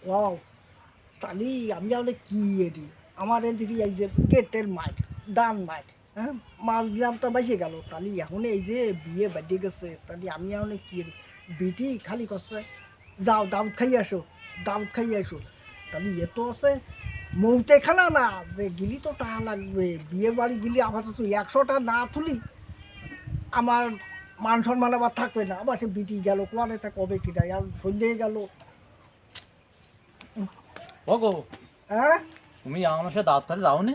Wow তাহলে আমি তাহলে কি এটি আমার এদিকে এই যে পেটের মাঠ ডান মাঠ, হ্যাঁ মাছ দিলাম তো বেঁচে গেল। তাহলে এখন এই যে বিয়ে বেঁধে গেছে, তাহলে আমি এখন কি এটি বিটি খালি করছে যাও দাউদ খাইয়ে আসো, দাউদ খাইয়ে আসো। তাহলে এ তো আছে মৌতে খেলা না যে গিলি তো টাকা লাগবে, বিয়ে বাড়ি গিলি আপাতত 100টা না তুলি আমার মান সম্মান আবার থাকবে না। আবার সে বিটি গেল কোয়ারে তা কবে কিনা আর সন্ধ্যে গেল। ওগো, হ্যাঁ তুমি আমার সাথে দাওয়াত খাতে যাওনি?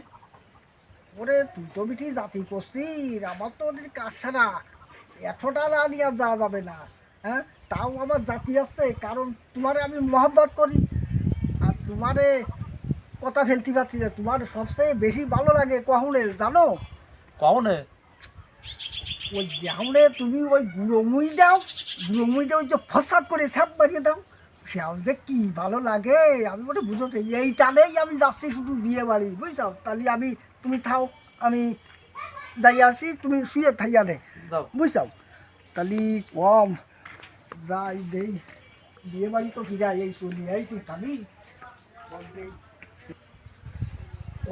ওরে তুই তো বিটি জাতি করছিস, আমার তো ওদের কাজ ছাড়া 100টা না নিয়ে আর যাওয়া যাবে না। হ্যাঁ তাও আমার জাতি আছে, কারণ তোমারে আমি মহব্বত করি আর তোমারে কথা ফেলতে পারছি না। তোমার সবচেয়ে বেশি ভালো লাগে কখনে জানো? কখনে? ওই যেমনে তুমি ওই গুঁড়োমুই দাও, গুঁড়োমুইটা ওই যে ফসাদ করে ছাপ বানিয়ে দাও, সেও যে কী ভালো লাগে আমি বলে বুঝতে। এই টানেই আমি যাচ্ছি শুধু বিয়ে বাড়ি, বুঝছো? তাহলে আমি তুমি থাও, আমি যাই আসি, তুমি শুয়ে থাইয়া দে, যাও। বুঝছো? তাহলে কম যাই দেই, বিয়ে বাড়ি তো ফিরে এই চলি আইছি তাহলে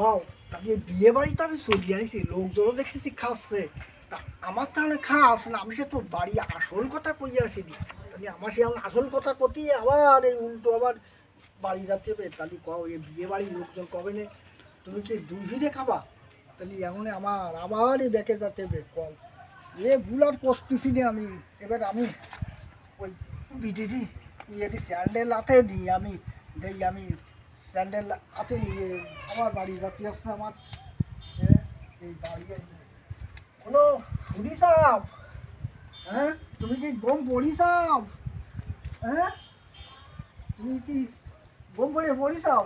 ও তাহলে বিয়ে বাড়ি তো আমি চলি আইছি, লোকজনও দেখতেছি খাচ্ছে। তা আমার তাহলে খাস না, আমি সে তো বাড়ি আসল কথা কইয়া আসিনি। তাহলে আমার সে এখন আসল কথা কতি আবার এই উল্টো আবার বাড়ি যাতে হবে। তাহলে কও এই বিয়ে বাড়ির লোকজন কবে নে তুমি কি দুই ভিড়ে খাবা? তাহলে এখন আমার আবার এই ব্যাকে যাতে হবে কল এ ভুল আর করতেছি না আমি। এবার আমি ওই বিটিটি ইয়েটি স্যান্ডেল হাতে নিয়ে আমি দেই, আমি স্যান্ডেল হাতে নিয়ে আমার বাড়ি যাতে আসছে আমার। হ্যাঁ এই বাড়ি হলো শুনি সাহ, হ্যাঁ তুমি কি গম পড়ি সাহ? হ্যাঁ তুমি কি গম পড়ে পড়ি সাহ?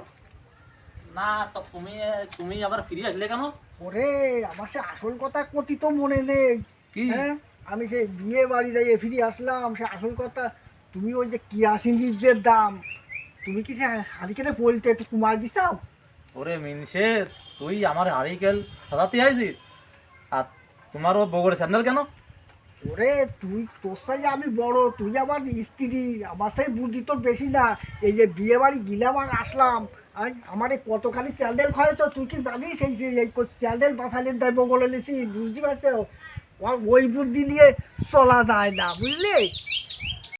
না তো তুমি তুমি আবার ফিরে আসলে কেন? ওরে আমার সে আসল কথা কতি তো মনে নেই। কি? হ্যাঁ আমি সেই বিয়ে বাড়ি যাইয়ে ফিরে আসলাম, সে আসল কথা তুমি ওই যে কিরাসিনির যে দাম, তুমি কি হারিকেনে বলতে একটু কমাই দিছাও? ওরে মিনসে, তুই আমার হারিকেল সাজাতে আইছিস আর তোমার ও বগরে স্যান্ডেল কেন? ওরে তুই তোর সাথে আমি বড়, তুই আমার স্ত্রী, আমার সেই বুদ্ধি তোর বেশি না। এই যে বিয়ে বাড়ি গিলাম আর আসলাম, আমার এই কতখানি স্যান্ডেল খায় তো তুই কি জানিস? এই যে এই স্যান্ডেল বাসালের দায় বগলে নিছি, বুঝতে পারছো? ওই বুদ্ধি নিয়ে চলা যায় না, বুঝলি?